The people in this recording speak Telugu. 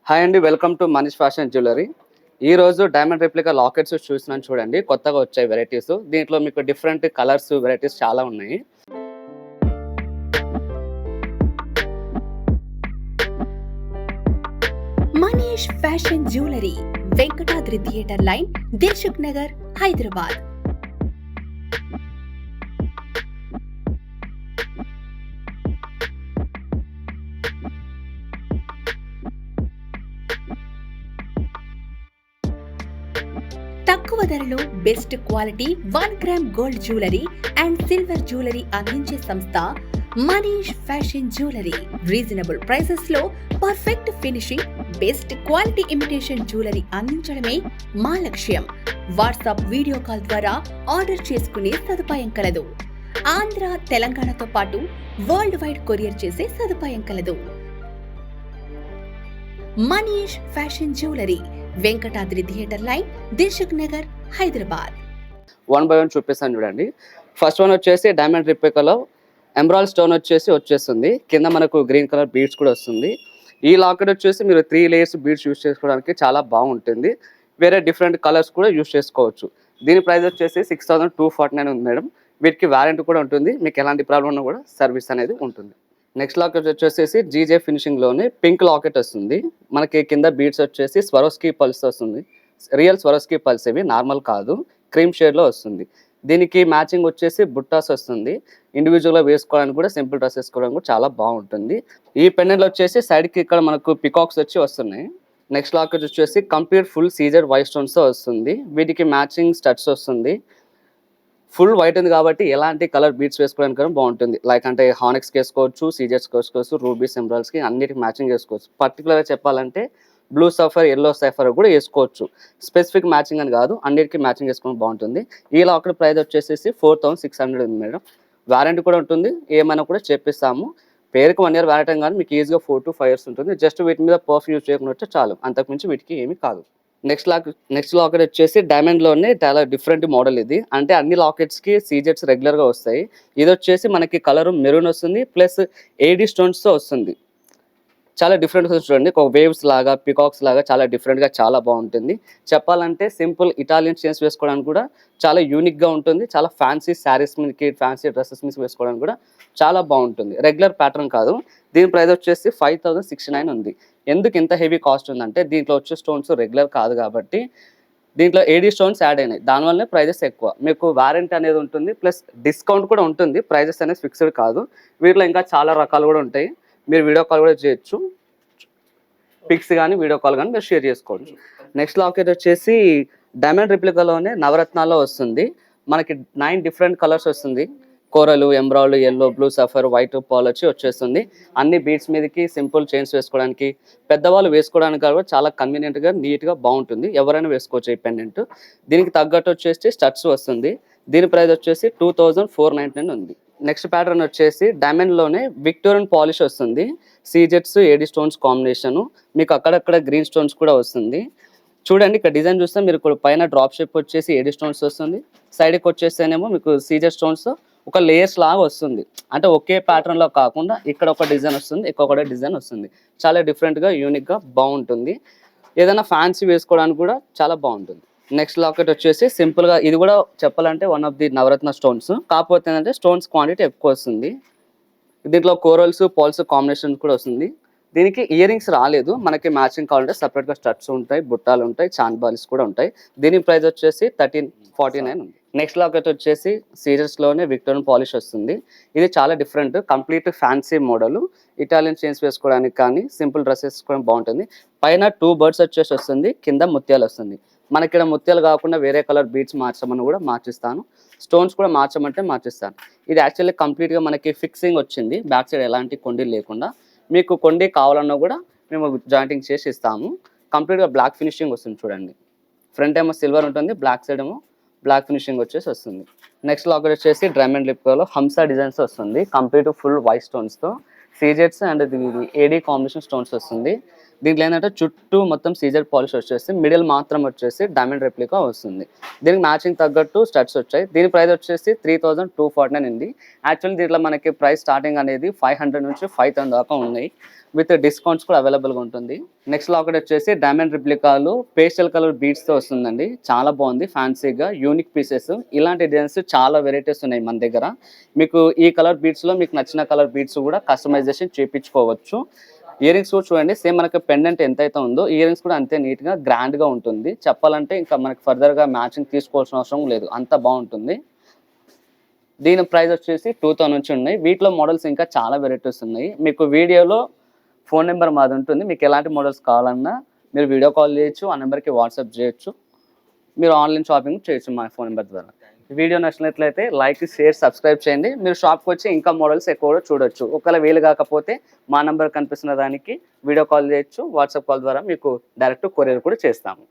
హాయ్ అండి, welcome to Manish fashion jewellery. ఈ రోజు డైమండ్ రెప్లికా లాకెట్స్ చూస్తున్నాను చూడండి. కొత్తగా వచ్చాయి వెరైటీస్. దీంట్లో మీకు డిఫరెంట్ కలర్స్ వెరైటీస్ చాలా ఉన్నాయి. Manish fashion jewellery, Venkatadri theatre line, Dilsukh Nagar, Hyderabad. తక్కువ ధరలో best quality 1 gram gold jewellery and silver jewellery అందించే సంస్థ Manish fashion jewellery. Reasonable prices లో perfect finishing, best quality imitation jewellery అందించడమే మా లక్ష్యం. వాట్సాప్ వీడియో కాల్ ద్వారా ఆర్డర్ చేసుకునే సదుపాయం కలదు. ఆంధ్ర, తెలంగాణతో పాటు వరల్డ్ వైడ్ కొరియర్ చేసే సదుపాయం కలదు. Manish fashion jewellery, Venkatadri theatre line, Dilsukh Nagar, Hyderabad. 1 by 1 చూపిస్తాను చూడండి. ఫస్ట్ వన్ వచ్చేసి డైమండ్ రెప్లికాలో ఎమరాల్డ్ స్టోన్ వచ్చేస్తుంది. కింద మనకు గ్రీన్ కలర్ బీడ్స్ కూడా వస్తుంది. ఈ లాకెట్ వచ్చేసి మీరు 3 లేయర్స్ బీడ్స్ యూస్ చేసుకోవడానికి చాలా బాగుంటుంది. వేరే డిఫరెంట్ కలర్స్ కూడా యూస్ చేసుకోవచ్చు. దీని ప్రైస్ వచ్చేసి 6249 ఉంది మేడం. వీటికి వారంటీ కూడా ఉంటుంది. మీకు ఎలాంటి ప్రాబ్లం ఉన్నా కూడా సర్వీస్ అనేది ఉంటుంది. నెక్స్ట్ లాకెట్ వచ్చేసి జీజే ఫినిషింగ్లోనే పింక్ లాకెట్ వస్తుంది. మనకి కింద బీడ్స్ వచ్చేసి స్వరోస్కీ పల్స్ వస్తుంది. రియల్ స్వరోస్కీ పల్స్ ఇవి, నార్మల్ కాదు. క్రీమ్ షేడ్లో వస్తుంది. దీనికి మ్యాచింగ్ వచ్చేసి బుట్టాస్ వస్తుంది. ఇండివిజువల్గా వేసుకోవడానికి కూడా, సింపుల్ డ్రెస్ వేసుకోవడానికి కూడా చాలా బాగుంటుంది. ఈ పెండెంట్లు వచ్చేసి సైడ్కి ఇక్కడ మనకు పికాక్స్ వస్తున్నాయి. నెక్స్ట్ లాకెట్ వచ్చేసి కంప్లీట్ ఫుల్ సీజెడ్ వైట్ స్టోన్స్తో వస్తుంది. వీటికి మ్యాచింగ్ స్టడ్స్ వస్తుంది. ఫుల్ వైట్ ఉంది కాబట్టి ఎలాంటి కలర్ బీట్స్ వేసుకోవడానికి బాగుంటుంది. లైక్ అంటే హానిక్స్కి వేసుకోవచ్చు, సీజెట్స్కి వేసుకోవచ్చు, రూబీస్, ఎమరాల్డ్స్కి అన్నిటికి మ్యాచింగ్ వేసుకోవచ్చు. పర్టికులర్గా చెప్పాలంటే బ్లూ సఫర్, ఎల్లో సఫర్ కూడా వేసుకోవచ్చు. స్పెసిఫిక్ మ్యాచింగ్ అని కాదు, అన్నిటికీ మ్యాచింగ్ వేసుకోవడం బాగుంటుంది. ఈ లాకెట్ ప్రైస్ వచ్చేసి 4600 ఉంది మేడం. వారంటీ కూడా ఉంటుంది. ఏమైనా కూడా చెప్పిస్తాము. పేరుకి 1 year వారంటీ కానీ మీకు ఈజీగా 4 to 5 years ఉంటుంది. జస్ట్ వీటి మీద పర్ఫ్యూమ్ యూజ్ చేయకుండా వచ్చే చాలు, అంతకుమించి వీటికి ఏమీ కాదు. నెక్స్ట్ లాకెట్ వచ్చేసి డైమండ్లోనే చాలా డిఫరెంట్ మోడల్ ఇది. అంటే అన్ని లాకెట్స్కి సీజెట్స్ రెగ్యులర్గా వస్తాయి. ఇది వచ్చేసి మనకి కలర్ మెరూన్ వస్తుంది, ప్లస్ ఏడీ స్టోన్స్తో వస్తుంది. చాలా డిఫరెంట్ చూడండి. ఒక వేవ్స్ లాగా, పికాక్స్ లాగా చాలా డిఫరెంట్గా చాలా బాగుంటుంది. చెప్పాలంటే సింపుల్ ఇటాలియన్ చైన్స్ వేసుకోవడానికి కూడా చాలా యూనిక్గా ఉంటుంది. చాలా ఫ్యాన్సీ శారీస్ మీదకి, ఫ్యాన్సీ డ్రెస్సెస్ మీద వేసుకోవడానికి కూడా చాలా బాగుంటుంది. రెగ్యులర్ ప్యాటర్న్ కాదు. దీని ప్రైస్ వచ్చేసి 5069 ఉంది. ఎందుకు ఇంత హెవీ కాస్ట్ ఉందంటే దీంట్లో వచ్చే స్టోన్స్ రెగ్యులర్ కాదు కాబట్టి దీంట్లో ఏడీ స్టోన్స్ యాడ్ అయినాయి. దానివల్లనే ప్రైజెస్ ఎక్కువ. మీకు వారంటీ అనేది ఉంటుంది, ప్లస్ డిస్కౌంట్ కూడా ఉంటుంది. ప్రైజెస్ అనేది ఫిక్స్డ్ కాదు. వీటిలో ఇంకా చాలా రకాలు కూడా ఉంటాయి. మీరు వీడియో కాల్ కూడా చేయొచ్చు. పిక్స్ కానీ వీడియో కాల్ కానీ మీరు షేర్ చేసుకోవచ్చు. నెక్స్ట్ లాకెట్ వచ్చేసి డైమండ్ రెప్లికాలోనే నవరత్నాల్లో వస్తుంది. మనకి 9 డిఫరెంట్ కలర్స్ వస్తుంది. కోరలు, emerald, yellow, blue sapphire, white pearl వచ్చేస్తుంది. అన్ని బీడ్స్ మీదకి సింపుల్ చైన్స్ వేసుకోవడానికి, పెద్దవాళ్ళు వేసుకోవడానికి కూడా చాలా కన్వీనియంట్గా, నీట్గా బాగుంటుంది. ఎవరైనా వేసుకోవచ్చు ఈ పెండెంట్. దీనికి తగ్గట్టు వచ్చేసి స్టడ్స్ వస్తుంది. దీని ప్రైస్ వచ్చేసి 2499 ఉంది. నెక్స్ట్ ప్యాటర్న్ వచ్చేసి డైమండ్లోనే విక్టోరియన్ పాలిష్ వస్తుంది. సీజెట్స్, ఏడీ స్టోన్స్ కాంబినేషను. మీకు అక్కడక్కడ గ్రీన్ స్టోన్స్ కూడా వస్తుంది. చూడండి, ఇక్కడ డిజైన్ చూస్తే మీరు పైన డ్రాప్ షేప్ వచ్చేసి ఏడీ స్టోన్స్ వస్తుంది. సైడ్కి వచ్చేస్తేనేమో మీకు సీజెడ్ స్టోన్స్ ఒక లేయర్స్ లాగా వస్తుంది. అంటే ఒకే ప్యాటర్న్లో కాకుండా ఇక్కడ ఒక డిజైన్ వస్తుంది, ఇక్కడ డిజైన్ వస్తుంది. చాలా డిఫరెంట్గా, యూనిక్గా బాగుంటుంది. ఏదైనా ఫ్యాన్సీ వేసుకోవడానికి కూడా చాలా బాగుంటుంది. నెక్స్ట్ లాకెట్ వచ్చేసి సింపుల్గా, ఇది కూడా చెప్పాలంటే one of the Navaratna stones. కాకపోతే ఏంటంటే స్టోన్స్ క్వాంటిటీ ఎక్కువ వస్తుంది. దీంట్లో కోరల్స్, పాల్స్ కాంబినేషన్ కూడా వస్తుంది. దీనికి ఇయర్ రింగ్స్ రాలేదు. మనకి మ్యాచింగ్ కావాలంటే సపరేట్గా స్టడ్స్ ఉంటాయి, బుట్టాలు ఉంటాయి, చాంద్బాల్స్ కూడా ఉంటాయి. దీని ప్రైస్ వచ్చేసి 1349 ఉంది. నెక్స్ట్ లాకెట్ వచ్చేసి సీజర్స్లోనే విక్టోరియన్ పాలిష్ వస్తుంది. ఇది చాలా different, complete fancy model. Italian chains వేసుకోవడానికి కానీ, సింపుల్ డ్రెస్ వేసుకోవడానికి బాగుంటుంది. పైన 2 బర్డ్స్ వస్తుంది, కింద ముత్యాలు వస్తుంది. మనకి ఇక్కడ ముత్యాలు కాకుండా వేరే కలర్ బీడ్స్ మార్చమని కూడా మార్చిస్తాను. స్టోన్స్ కూడా మార్చమంటే మార్చిస్తాను. ఇది యాక్చువల్లీ కంప్లీట్గా మనకి ఫిక్సింగ్ వచ్చింది. బ్యాక్ సైడ్ ఎలాంటి కొండీలు లేకుండా. మీకు కొండి కావాలన్నా కూడా మేము జాయింటింగ్ చేసి ఇస్తాము. కంప్లీట్గా బ్లాక్ ఫినిషింగ్ వస్తుంది చూడండి. ఫ్రంట్ ఏమో సిల్వర్ ఉంటుంది, బ్లాక్ సైడ్ ఏమో బ్లాక్ ఫినిషింగ్ వస్తుంది. నెక్స్ట్ లాకెట్ వచ్చేసి డైమండ్ లిప్లో హంసా డిజైన్స్ వస్తుంది. కంప్లీట్ ఫుల్ వైట్ స్టోన్స్తో సీజెట్స్ అండ్ ఏడీ కాంబినేషన్ స్టోన్స్ వస్తుంది. దీంట్లో ఏంటంటే చుట్టూ మొత్తం సీజర్ పాలిష్ వచ్చేసి మిడిల్ మాత్రం వచ్చేసి డైమండ్ రెప్లికా వస్తుంది. దీనికి మ్యాచింగ్ తగ్గట్టు స్టడ్స్ వచ్చాయి. దీని ప్రైస్ వచ్చేసి 3249 ఉంది. యాక్చువల్లీ దీంట్లో మనకి ప్రైస్ స్టార్టింగ్ అనేది 500 నుంచి 5000 దాకా ఉన్నాయి. విత్ డిస్కౌంట్స్ కూడా అవైలబుల్గా ఉంటుంది. నెక్స్ట్ లాకెట్ వచ్చేసి డైమండ్ రిప్లికాలు పేస్టల్ కలర్ బీడ్స్తో వస్తుందండి. చాలా బాగుంది, ఫ్యాన్సీగా యూనిక్ పీసెస్. ఇలాంటి డిజైన్స్ చాలా వెరైటీస్ ఉన్నాయి మన దగ్గర. మీకు ఈ కలర్ బీడ్స్లో మీకు నచ్చిన కలర్ బీడ్స్ కూడా కస్టమైజేషన్ చేయించుకోవచ్చు. ఇయర్ రింగ్స్ కూడా చూడండి, సేమ్ మనకి పెండెంట్ ఎంతైతే ఉందో ఇయర్ రింగ్స్ కూడా అంతే నీట్గా గ్రాండ్గా ఉంటుంది. చెప్పాలంటే ఇంకా మనకి ఫర్దర్గా మ్యాచింగ్ తీసుకోవాల్సిన అవసరం లేదు, అంత బాగుంటుంది. దీని ప్రైస్ వచ్చేసి 2000 నుంచి ఉన్నాయి. వీటిలో మోడల్స్ ఇంకా చాలా వెరైటీస్ ఉన్నాయి. మీకు వీడియోలో ఫోన్ నెంబర్ మాది ఉంటుంది. మీకు ఎలాంటి మోడల్స్ కావాలన్నా మీరు వీడియో కాల్ చేయొచ్చు, ఆ నెంబర్కి వాట్సాప్ చేయొచ్చు, మీరు ఆన్లైన్ షాపింగ్ చేయొచ్చు మా ఫోన్ నెంబర్ ద్వారా. వీడియో నచ్చినట్లయితే లైక్, షేర్, సబ్స్క్రైబ్ చేయండి. మీరు షాప్కి వచ్చి ఇంకా మోడల్స్ ఎక్కువ కూడా చూడొచ్చు. ఒకవేళ వీలు కాకపోతే మా నెంబర్ కనిపిస్తున్న దానికి వీడియో కాల్ చేయొచ్చు, వాట్సాప్ కాల్ ద్వారా మీకు డైరెక్ట్ కొరియర్ కూడా చేస్తాము.